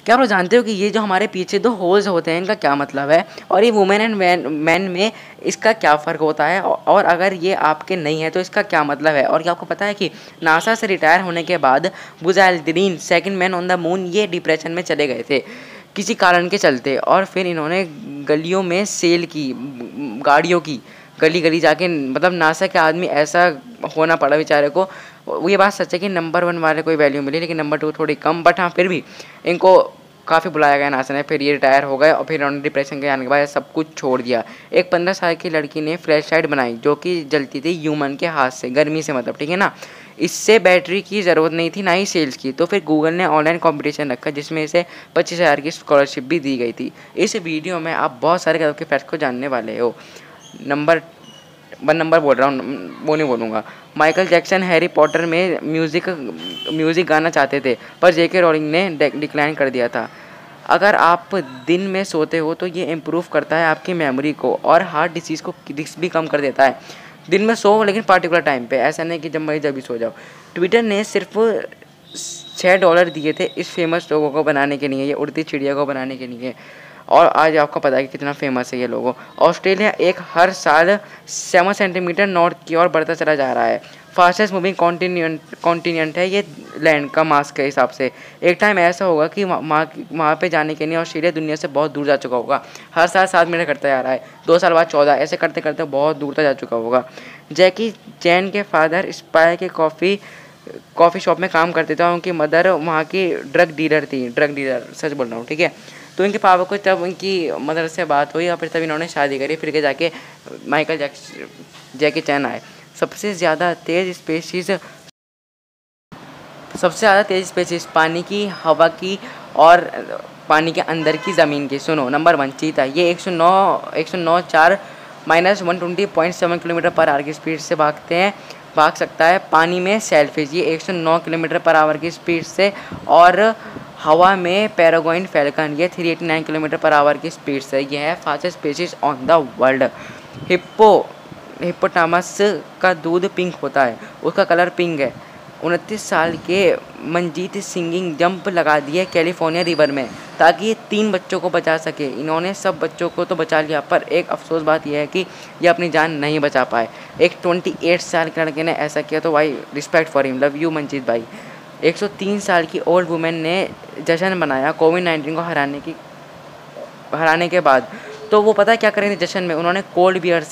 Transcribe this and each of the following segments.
क्या आप लोग जानते हो कि ये जो हमारे पीछे 2 होल्स होते हैं इनका क्या मतलब है, और ये वुमेन एंड मैन में इसका क्या फ़र्क होता है, और अगर ये आपके नहीं है तो इसका क्या मतलब है। और क्या आपको पता है कि नासा से रिटायर होने के बाद Buzz Aldrin second man on the moon ये डिप्रेशन में चले गए थे किसी कारण के चलते, और फिर इन्होंने गलियों में सेल की, गाड़ियों की, गली गली जाके, मतलब नासा के आदमी ऐसा होना पड़ा बेचारे को। ये बात सच है कि नंबर 1 वाले कोई वैल्यू मिली, लेकिन नंबर 2 थोड़ी कम, बट हाँ फिर भी इनको काफ़ी बुलाया गया नासा ने। फिर ये रिटायर हो गए और फिर उन्होंने डिप्रेशन के आने के बाद सब कुछ छोड़ दिया। एक 15 साल की लड़की ने फ्लैश लाइट बनाई जो कि जलती थी ह्यूमन के हाथ से, गर्मी से, मतलब ठीक है ना। इससे बैटरी की ज़रूरत नहीं थी, ना ही सेल्स की। तो फिर गूगल ने ऑनलाइन कंपटीशन रखा जिसमें इसे 25,000 की स्कॉलरशिप भी दी गई थी। इस वीडियो में आप बहुत सारे गजब के फैक्ट को जानने वाले हो। नंबर 1 नंबर बोल रहा हूँ, वो नहीं बोलूँगा। माइकल जैक्सन हैरी पॉटर में म्यूज़िक गाना चाहते थे, पर जेके रोलिंग ने डिक्लाइन कर दिया था। अगर आप दिन में सोते हो तो ये इम्प्रूव करता है आपकी मेमोरी को, और हार्ट डिसीज़ को रिस्क भी कम कर देता है। दिन में सो, लेकिन पार्टिकुलर टाइम पे, ऐसा नहीं कि जब भी सो जाओ। ट्विटर ने सिर्फ $6 दिए थे इस फेमस लोगों को बनाने के लिए, ये उड़ती चिड़िया को बनाने के लिए, और आज आपको पता है कि कितना फेमस है ये लोगो। ऑस्ट्रेलिया हर साल 7 सेंटीमीटर नॉर्थ की ओर बढ़ता चला जा रहा है। फास्टेस्ट मूविंग कॉन्टिनेंट है ये लैंड का मास के हिसाब से। एक टाइम ऐसा होगा कि वहाँ पे जाने के लिए ऑस्ट्रेलिया दुनिया से बहुत दूर जा चुका होगा। हर साल 7 मिनट करता जा रहा है, 2 साल बाद 14, ऐसे करते करते बहुत दूर तक जा चुका होगा। जैकी चैन के फादर स्पाई के कॉफ़ी शॉप में काम करते थे, और उनकी मदर वहाँ की ड्रग डीलर थी। ड्रग डीलर, सच बोल रहा हूँ, ठीक है। तो इनके पापा को तब उनकी मदर से बात हुई, और फिर तब इन्होंने शादी करी। फिर के जाके जैकी चैन आए। सबसे ज़्यादा तेज़ स्पेसीज पानी की, हवा की, और पानी के अंदर की, ज़मीन की। सुनो, नंबर 1 चीता। ये 109 -120.7 किलोमीटर पर आवर की स्पीड से भाग सकता है। पानी में सेलफिश, ये 109 किलोमीटर पर आवर की स्पीड से, और हवा में पैरागोइन फैल्कन, ये 389 किलोमीटर पर आवर की स्पीड से। यह है fastest species on the world. Hippopotamus का दूध पिंक होता है, उसका कलर पिंक है। 29 साल के मनजीत सिंगिंग जंप लगा दिए कैलिफोर्निया रिवर में ताकि ये 3 बच्चों को बचा सके। इन्होंने सब बच्चों को तो बचा लिया, पर एक अफसोस बात यह है कि ये अपनी जान नहीं बचा पाए। एक 28 साल के लड़के ने ऐसा किया, तो भाई respect for him, love you Manjeet भाई। 103 साल की ओल्ड वुमेन ने जश्न मनाया कोविड-19 को हराने के बाद। तो वो पता है क्या करेंगे जश्न में, उन्होंने कोल्ड बियर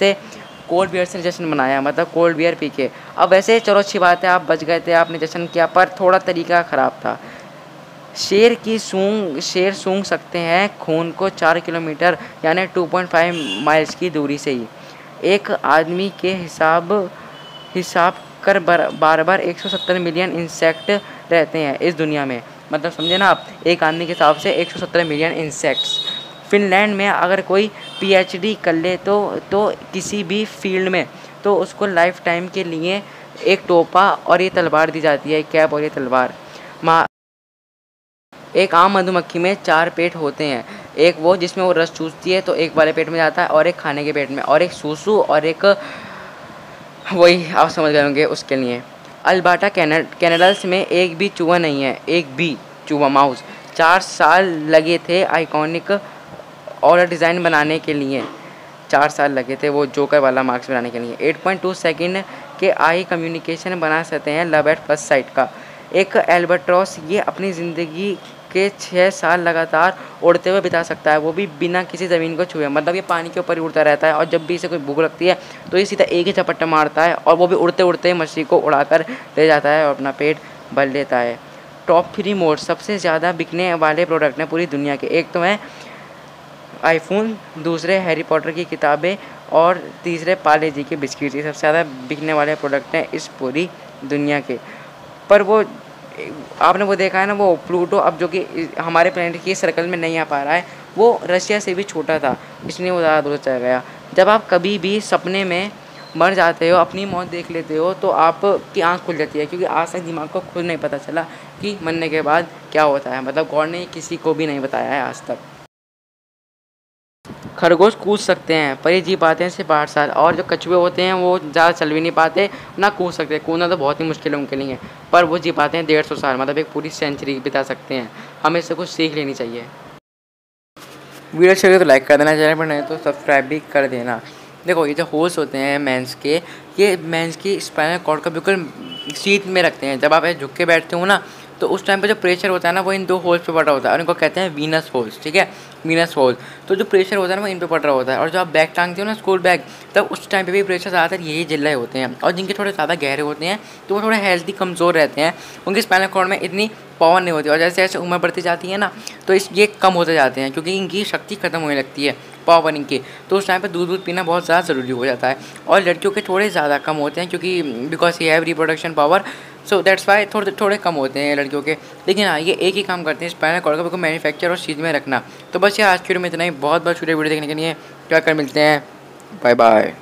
से जश्न मनाया, मतलब कोल्ड बियर पी के। अब वैसे चलो अच्छी बात है, आप बच गए थे, आपने जश्न किया, पर थोड़ा तरीका ख़राब था। शेर सूंघ सकते हैं खून को 4 किलोमीटर यानी 2.5 माइल्स की दूरी से ही। एक आदमी के हिसाब कर बार 170 मिलियन इंसेक्ट रहते हैं इस दुनिया में। मतलब समझे ना आप, एक आदमी के हिसाब से 170 मिलियन इंसेक्ट्स। फिनलैंड में अगर कोई पीएचडी कर ले तो किसी भी फील्ड में, तो उसको लाइफ टाइम के लिए एक टोपा और ये तलवार दी जाती है, कैप और ये तलवार। एक आम मधुमक्खी में 4 पेट होते हैं, एक वो जिसमें वो रस चूसती है तो एक वाले पेट में जाता है, और एक खाने के पेट में, और एक सूसू, और एक वही आप समझ गए होंगे उसके लिए। अल्बर्टा कैनाडल्स में एक भी चूहा नहीं है, एक भी चूहा माउस। 4 साल लगे थे आइकॉनिक और डिज़ाइन बनाने के लिए। 4 साल लगे थे वो जोकर वाला मार्क्स बनाने के लिए। 8.2 सेकंड के आई कम्युनिकेशन बना सकते हैं लव एट फर्स्ट साइट का। एक एल्बाट्रॉस ये अपनी ज़िंदगी के 6 साल लगातार उड़ते हुए बिता सकता है, वो भी बिना किसी ज़मीन को छुए। मतलब ये पानी के ऊपर ही उड़ता रहता है, और जब भी इसे कोई भूख लगती है तो ये सीधा एक ही झपट्टा मारता है, और वो भी उड़ते उड़ते मछली को उड़ाकर ले जाता है और अपना पेट भर लेता है। टॉप 3 मोड सबसे ज़्यादा बिकने वाले प्रोडक्ट हैं पूरी दुनिया के। एक तो है आईफोन, दूसरे हैरी पॉटर की किताबें, और तीसरे पार्ले जी के बिस्किट। ये सबसे ज़्यादा बिकने वाले प्रोडक्ट हैं इस पूरी दुनिया के। पर वो आपने वो देखा है ना, वो प्लूटो अब जो कि हमारे प्लैनेट की सर्कल में नहीं आ पा रहा है, वो रशिया से भी छोटा था, इसलिए वो ज़्यादा दूर चला गया। जब आप कभी भी सपने में मर जाते हो, अपनी मौत देख लेते हो, तो आपकी आँख खुल जाती है, क्योंकि आज तक दिमाग को खुद नहीं पता चला कि मरने के बाद क्या होता है। मतलब गॉड ने किसी को भी नहीं बताया है आज तक। खरगोश कूद सकते हैं पर ये जी पाते हैं सिर्फ 8 साल, और जो कछुए होते हैं वो ज़्यादा चल भी नहीं पाते ना कूद सकते। कूदना तो बहुत ही मुश्किल है उनके लिए, पर वो जी पाते हैं 150 साल, मतलब एक पूरी सेंचुरी बिता सकते हैं। हमें इससे कुछ सीख लेनी चाहिए। वीडियो अच्छी लगे तो लाइक कर देना, चैनल पर नए तो सब्सक्राइब भी कर देना। देखो ये जो होल्स होते हैं मेंस के, ये मेंस की स्पाइनल कॉर्ड का बिल्कुल सीट में रखते हैं। जब आप ऐसे झुक के बैठते हो ना, तो उस टाइम पे जो प्रेशर होता है ना वो इन 2 होल्स पे पड़ रहा होता है और इनको कहते हैं वीनस होल्स, ठीक है, वीनस होल। तो जो प्रेशर होता है ना वो इन पे पड़ रहा होता है, और जब आप बैग टांगते हो ना स्कूल बैग, तब उस टाइम पे भी प्रेशर ज़्यादातर यही झेल रहे होते हैं। और जिनके थोड़े ज़्यादा गहरे होते हैं तो वो थोड़े हेल्थी कमज़ोर रहते हैं, उनकी स्पाइनल कॉर्ड में इतनी पावर नहीं होती, और जैसे जैसे उम्र बढ़ती जाती है ना तो ये कम होते जाते हैं, क्योंकि इनकी शक्ति खत्म होने लगती है, पावर इनकी। तो उस टाइम पे दूध पीना बहुत ज़्यादा ज़रूरी हो जाता है। और लड़कियों के थोड़े ज़्यादा कम होते हैं, क्योंकि बिकॉज ये have reproduction power, so that's why थोड़े कम होते हैं लड़कियों के। लेकिन हाँ, ये एक ही काम करते हैं, स्पाइनल कॉर्ड को मैन्युफैक्चर और चीज़ में रखना। तो बस ये आज की वीडियो में इतना ही। बहुत बहुत शुक्रिया वीडियो देखने के लिए। क्या कर मिलते हैं, बाय बाय।